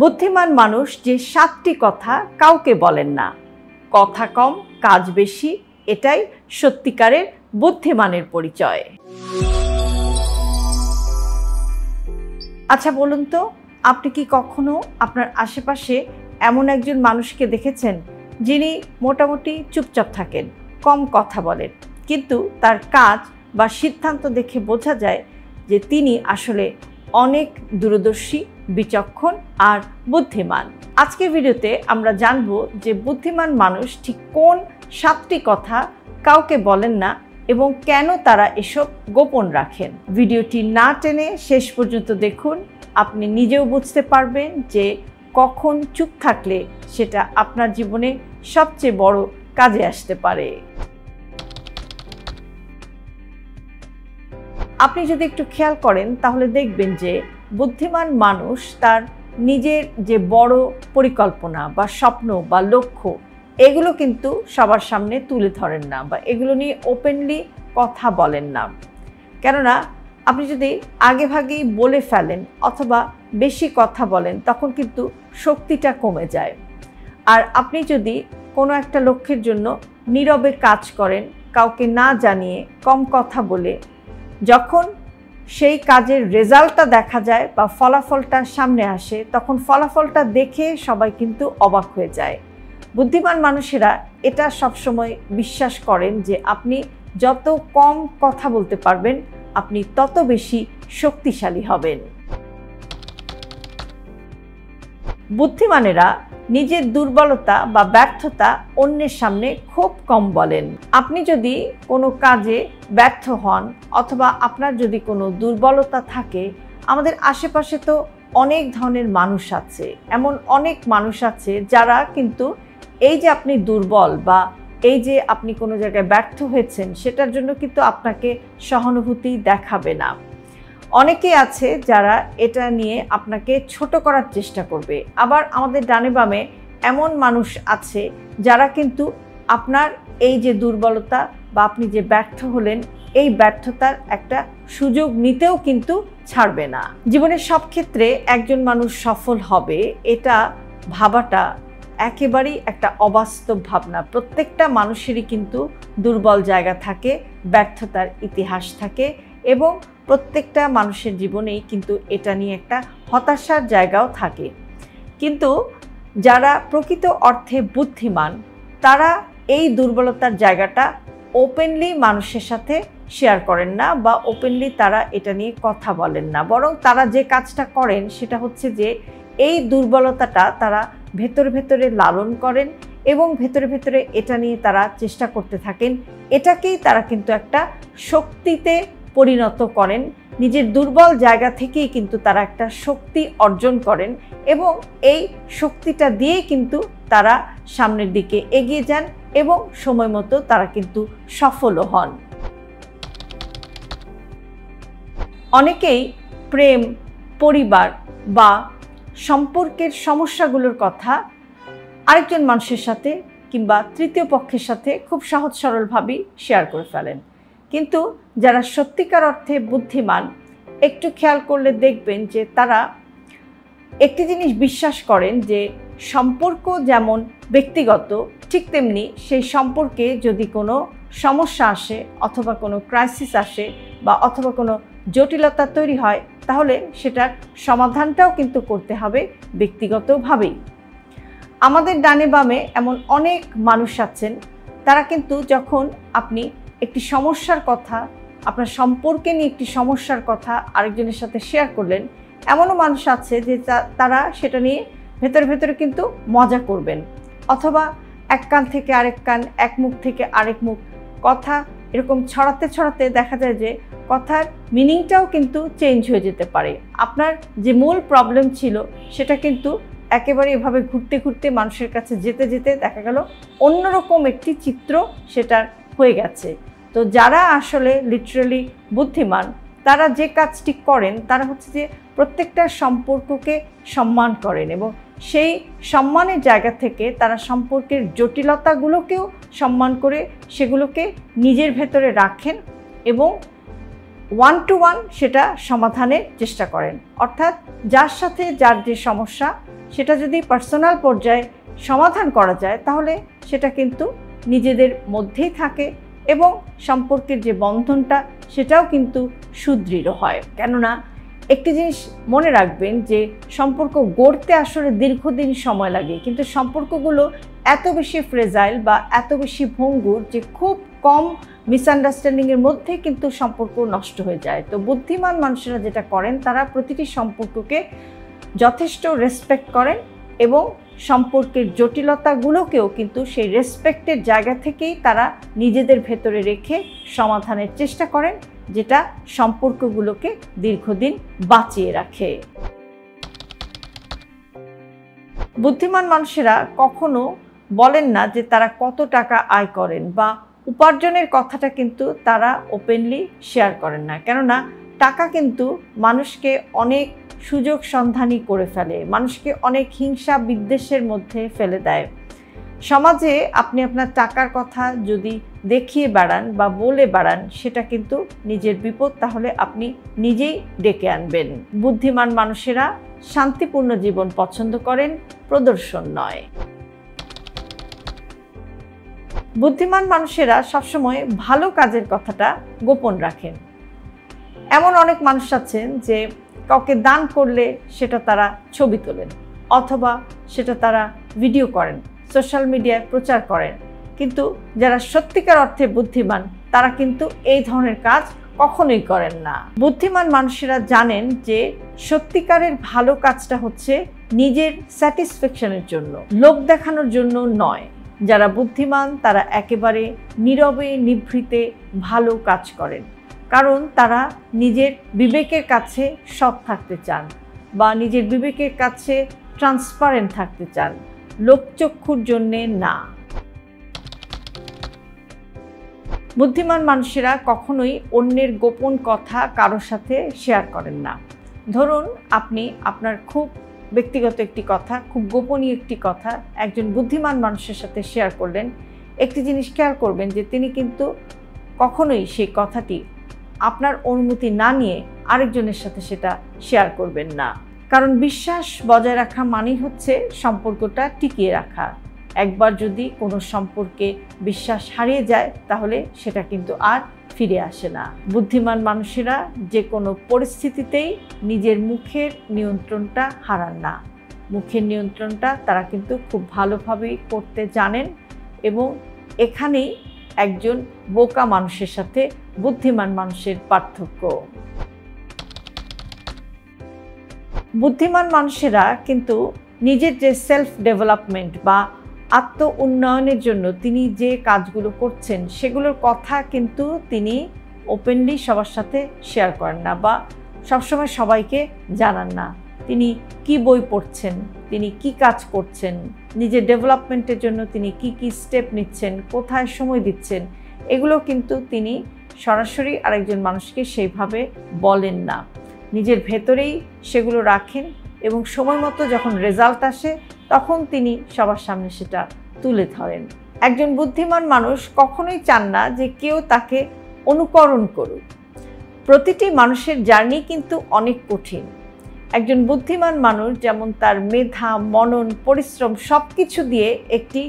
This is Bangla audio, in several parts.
বুদ্ধিমান মানুষ যে 7টি কথা কাউকে বলেন না। কথা কম, কাজ বেশি, এটাই সত্যিকারের বুদ্ধিমানের পরিচয়। আচ্ছা বলুন তো, আপনি কি কখনো আপনার আশেপাশে এমন একজন মানুষকে দেখেছেন যিনি মোটামুটি চুপচাপ থাকেন, কম কথা বলেন, কিন্তু তার কাজ বা সিদ্ধান্ত দেখে বোঝা যায় যে তিনি আসলে অনেক দূরদর্শী, বিচক্ষণ আর বুদ্ধিমান। আজকের ভিডিওতে আমরা জানব যে বুদ্ধিমান মানুষ ঠিক কোন 7টি কথা কাউকে বলেন না এবং কেন তারা এসব গোপন রাখেন। ভিডিওটি না টেনে শেষ পর্যন্ত দেখুন, আপনি নিজেও বুঝতে পারবেন যে কখন চুপ থাকলে সেটা আপনার জীবনে সবচেয়ে বড় কাজে আসতে পারে। আপনি যদি একটু খেয়াল করেন তাহলে দেখবেন যে বুদ্ধিমান মানুষ তার নিজের যে বড় পরিকল্পনা বা স্বপ্ন বা লক্ষ্য, এগুলো কিন্তু সবার সামনে তুলে ধরেন না বা এগুলো নিয়ে ওপেনলি কথা বলেন না। কেননা আপনি যদি আগেভাগেই বলে ফেলেন অথবা বেশি কথা বলেন তখন কিন্তু শক্তিটা কমে যায়। আর আপনি যদি কোনো একটা লক্ষ্যের জন্য নীরবে কাজ করেন, কাউকে না জানিয়ে, কম কথা বলে, যখন সেই কাজের রেজাল্টটা দেখা যায় বা ফলাফলটা সামনে আসে তখন ফলাফলটা দেখে সবাই কিন্তু অবাক হয়ে যায়। বুদ্ধিমান মানুষেরা এটা সবসময় বিশ্বাস করেন যে আপনি যত কম কথা বলতে পারবেন আপনি তত বেশি শক্তিশালী হবেন। বুদ্ধিমানেরা নিজের দুর্বলতা বা ব্যর্থতা অন্যের সামনে খুব কম বলেন। আপনি যদি কোনো কাজে ব্যর্থ হন অথবা আপনার যদি কোনো দুর্বলতা থাকে, আমাদের আশেপাশে তো অনেক ধরনের মানুষ আছে, এমন অনেক মানুষ আছে যারা কিন্তু এই যে আপনি দুর্বল বা এই যে আপনি কোনো জায়গায় ব্যর্থ হয়েছেন সেটার জন্য কিন্তু আপনাকে সহানুভূতি দেখাবে না। অনেকেই আছে যারা এটা নিয়ে আপনাকে ছোট করার চেষ্টা করবে। আবার আমাদের ডানে বামে এমন মানুষ আছে যারা কিন্তু আপনার এই যে দুর্বলতা বা আপনি যে ব্যর্থ হলেন এই ব্যর্থতার একটা সুযোগ নিতেও কিন্তু ছাড়বে না। জীবনের সব ক্ষেত্রে একজন মানুষ সফল হবে এটা ভাবাটা একেবারেই একটা অবাস্তব ভাবনা। প্রত্যেকটা মানুষেরই কিন্তু দুর্বল জায়গা থাকে, ব্যর্থতার ইতিহাস থাকে এবং প্রত্যেকটা মানুষের জীবনেই কিন্তু এটা নিয়ে একটা হতাশার জায়গাও থাকে। কিন্তু যারা প্রকৃত অর্থে বুদ্ধিমান তারা এই দুর্বলতার জায়গাটা ওপেনলি মানুষের সাথে শেয়ার করেন না বা ওপেনলি তারা এটা নিয়ে কথা বলেন না, বরং তারা যে কাজটা করেন সেটা হচ্ছে যে এই দুর্বলতাটা তারা ভেতরে ভেতরে লালন করেন এবং ভেতরে ভেতরে এটা নিয়ে তারা চেষ্টা করতে থাকেন। এটাকেই তারা কিন্তু একটা শক্তিতে পরিণত করেন। নিজের দুর্বল জায়গা থেকেই কিন্তু তারা একটা শক্তি অর্জন করেন এবং এই শক্তিটা দিয়ে কিন্তু তারা সামনের দিকে এগিয়ে যান এবং সময় মতো তারা কিন্তু সফলও হন। অনেকেই প্রেম, পরিবার বা সম্পর্কের সমস্যাগুলোর কথা আরেকজন মানুষের সাথে কিংবা তৃতীয় পক্ষের সাথে খুব সহজ সরলভাবেই শেয়ার করে ফেলেন। কিন্তু যারা সত্যিকার অর্থে বুদ্ধিমান, একটু খেয়াল করলে দেখবেন যে তারা একটি জিনিস বিশ্বাস করেন যে সম্পর্ক যেমন ব্যক্তিগত, ঠিক তেমনি সেই সম্পর্কে যদি কোনো সমস্যা আসে অথবা কোনো ক্রাইসিস আসে বা অথবা কোনো জটিলতা তৈরি হয় তাহলে সেটার সমাধানটাও কিন্তু করতে হবে ব্যক্তিগতভাবেই। আমাদের ডানে বামে এমন অনেক মানুষ আছেন তারা কিন্তু যখন আপনি একটি সমস্যার কথা, আপনার সম্পর্কে নিয়ে একটি সমস্যার কথা আরেকজনের সাথে শেয়ার করলেন, এমনও মানুষ আছে যে তারা সেটা নিয়ে ভেতরে ভেতরে কিন্তু মজা করবেন অথবা এক কান থেকে আরেক কান, এক মুখ থেকে আরেক মুখ কথা এরকম ছড়াতে ছড়াতে দেখা যায় যে কথার মিনিংটাও কিন্তু চেঞ্জ হয়ে যেতে পারে। আপনার যে মূল প্রবলেম ছিল সেটা কিন্তু একেবারে এভাবে ঘুরতে ঘুরতে মানুষের কাছে যেতে যেতে দেখা গেল অন্যরকম একটি চিত্র সেটার হয়ে গেছে। তো যারা আসলে লিটারালি বুদ্ধিমান তারা যে কাজটি করেন তারা হচ্ছে যে প্রত্যেকটা সম্পর্ককে সম্মান করেন এবং সেই সম্মানের জায়গা থেকে তারা সম্পর্কের জটিলতাগুলোকেও সম্মান করে সেগুলোকে নিজের ভেতরে রাখেন এবং 1 to 1 সেটা সমাধানের চেষ্টা করেন। অর্থাৎ যার সাথে যার যে সমস্যা সেটা যদি পার্সোনাল পর্যায়ে সমাধান করা যায় তাহলে সেটা কিন্তু নিজেদের মধ্যেই থাকে এবং সম্পর্কের যে বন্ধনটা সেটাও কিন্তু সুদৃঢ় হয়। কেননা একটি জিনিস মনে রাখবেন যে সম্পর্ক গড়তে আসলে দীর্ঘদিন সময় লাগে, কিন্তু সম্পর্কগুলো এত বেশি ফ্রেজাইল বা এত বেশি ভঙ্গুর যে খুব কম মিসআন্ডারস্ট্যান্ডিংয়ের মধ্যে কিন্তু সম্পর্ক নষ্ট হয়ে যায়। তো বুদ্ধিমান মানুষেরা যেটা করেন, তারা প্রতিটি সম্পর্ককে যথেষ্ট রেসপেক্ট করেন এবং সম্পর্কের জটিলতাগুলোকেও কিন্তু সেই রেসপেক্টের জায়গা থেকেই তারা নিজেদের ভেতরে রেখে সমাধানের চেষ্টা করেন, যেটা সম্পর্কগুলোকে দীর্ঘদিন বাঁচিয়ে রাখে। বুদ্ধিমান মানুষেরা কখনো বলেন না যে তারা কত টাকা আয় করেন, বা উপার্জনের কথাটা কিন্তু তারা ওপেনলি শেয়ার করেন না। কেননা টাকা কিন্তু মানুষকে অনেক সুযোগ সন্ধানী করে ফেলে, মানুষকে অনেক হিংসা বিদ্বেষের মধ্যে ফেলে দেয়। সমাজে আপনি আপনার টাকার কথা যদি দেখিয়ে বেড়ান বা বলে বেড়ান, সেটা কিন্তু নিজের বিপদ তাহলে আপনি নিজেই ডেকে আনবেন। বুদ্ধিমান মানুষেরা শান্তিপূর্ণ জীবন পছন্দ করেন, প্রদর্শন নয়। বুদ্ধিমান মানুষেরা সবসময় ভালো কাজের কথাটা গোপন রাখেন। এমন অনেক মানুষ আছেন যে কাউকে দান করলে সেটা তারা ছবি তোলেন অথবা সেটা তারা ভিডিও করেন, সোশ্যাল মিডিয়ায় প্রচার করেন, কিন্তু যারা সত্যিকার অর্থে বুদ্ধিমান তারা কিন্তু এই ধরনের কাজ কখনোই করেন না। বুদ্ধিমান মানুষেরা জানেন যে সত্যিকারের ভালো কাজটা হচ্ছে নিজের স্যাটিসফ্যাকশনের জন্য, লোক দেখানোর জন্য নয়। যারা বুদ্ধিমান তারা একেবারে নীরবে নিভৃতে ভালো কাজ করেন, কারণ তারা নিজের বিবেকের কাছে সৎ থাকতে চান বা নিজের বিবেকের কাছে ট্রান্সপারেন্ট থাকতে চান, লোকচক্ষুর জন্যে না। বুদ্ধিমান মানুষেরা কখনোই অন্যের গোপন কথা কারোর সাথে শেয়ার করেন না। ধরুন আপনি আপনার খুব ব্যক্তিগত একটি কথা, খুব গোপনীয় একটি কথা একজন বুদ্ধিমান মানুষের সাথে শেয়ার করলেন, একটি জিনিস খেয়াল করবেন যে তিনি কিন্তু কখনোই সেই কথাটি আপনার অনুমতি না নিয়ে আরেকজনের সাথে সেটা শেয়ার করবেন না। কারণ বিশ্বাস বজায় রাখা মানেই হচ্ছে সম্পর্কটা টিকিয়ে রাখা। একবার যদি কোনো সম্পর্কে বিশ্বাস হারিয়ে যায় তাহলে সেটা কিন্তু আর ফিরে আসে না। বুদ্ধিমান মানুষেরা যে কোনো পরিস্থিতিতেই নিজের মুখের নিয়ন্ত্রণটা হারান না। মুখের নিয়ন্ত্রণটা তারা কিন্তু খুব ভালোভাবেই করতে জানেন এবং এখানেই একজন বোকা মানুষের সাথে বুদ্ধিমান মানুষের পার্থক্য। বুদ্ধিমান মানুষেরা কিন্তু নিজের যে সেলফ ডেভেলপমেন্ট বা আত্ম উন্নয়নের জন্য তিনি যে কাজগুলো করছেন সেগুলোর কথা কিন্তু তিনি ওপেনলি সবার সাথে শেয়ার করেন না বা সবসময় সবাইকে জানান না। তিনি কি বই পড়ছেন, তিনি কি কাজ করছেন, নিজের ডেভেলপমেন্টের জন্য তিনি কি স্টেপ নিচ্ছেন, কোথায় সময় দিচ্ছেন, এগুলো কিন্তু তিনি সরাসরি আরেকজন মানুষকে সেইভাবে বলেন না। নিজের ভেতরেই সেগুলো রাখেন এবং সময় মতো যখন রেজাল্ট আসে তখন তিনি সবার সামনে সেটা তুলে ধরেন। একজন বুদ্ধিমান মানুষ কখনোই চান না যে কেউ তাকে অনুকরণ করুক। প্রতিটি মানুষের জার্নি কিন্তু অনেক কঠিন। একজন বুদ্ধিমান মানুষ যেমন তার মেধা, মনন, পরিশ্রম সব কিছু দিয়ে একটি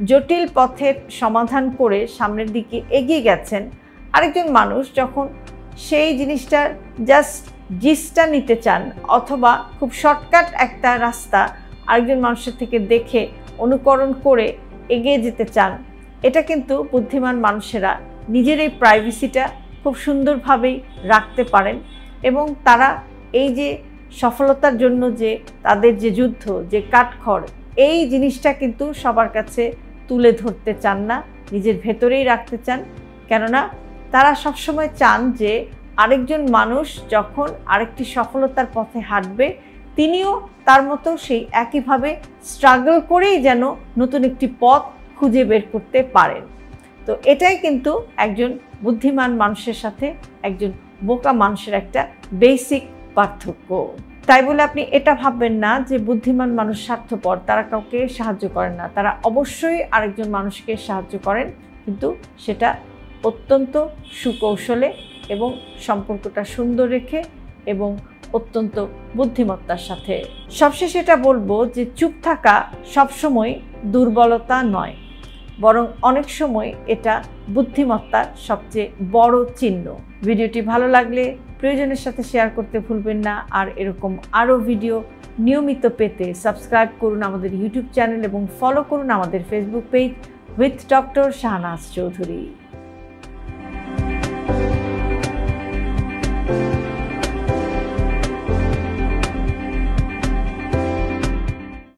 জটিল পথের সমাধান করে সামনের দিকে এগিয়ে গেছেন, আরেকজন মানুষ যখন সেই জিনিসটার জাস্ট জিসটা নিতে চান অথবা খুব শর্টকাট একটা রাস্তা আরেকজন মানুষের থেকে দেখে অনুকরণ করে এগিয়ে যেতে চান, এটা কিন্তু বুদ্ধিমান মানুষেরা নিজের এই প্রাইভেসিটা খুব সুন্দরভাবেই রাখতে পারেন এবং তারা এই যে সফলতার জন্য যে তাদের যে যুদ্ধ, যে কাঠখড়, এই জিনিসটা কিন্তু সবার কাছে তুলে ধরতে চান না, নিজের ভেতরেই রাখতে চান। কেননা তারা সবসময় চান যে আরেকজন মানুষ যখন আরেকটি সফলতার পথে হাঁটবে তিনিও তার মতো সেই একইভাবে স্ট্রাগল করেই যেন নতুন একটি পথ খুঁজে বের করতে পারেন। তো এটাই কিন্তু একজন বুদ্ধিমান মানুষের সাথে একজন বোকা মানুষের একটা বেসিক পার্থক্য। তাই বলে আপনি এটা ভাববেন না যে বুদ্ধিমান মানুষ স্বার্থপর, তারা কাউকে সাহায্য করেন না। তারা অবশ্যই আরেকজন মানুষকে সাহায্য করেন, কিন্তু সেটা অত্যন্ত সুকৌশলে এবং সম্পর্কটা সুন্দর রেখে এবং অত্যন্ত বুদ্ধিমত্তার সাথে। সবশেষে এটা বলবো যে চুপ থাকা সবসময় দুর্বলতা নয়, বরং অনেক সময় এটা বুদ্ধিমত্তার সবচেয়ে বড় চিহ্ন। ভিডিওটি ভালো লাগলে প্রিয়জনের সাথে শেয়ার করতে ভুলবেন না। আর এরকম আরও ভিডিও নিয়মিত পেতে সাবস্ক্রাইব করুন আমাদের ইউটিউব চ্যানেল এবং ফলো করুন আমাদের Facebook page with doctor Shahnaz Chowdhury.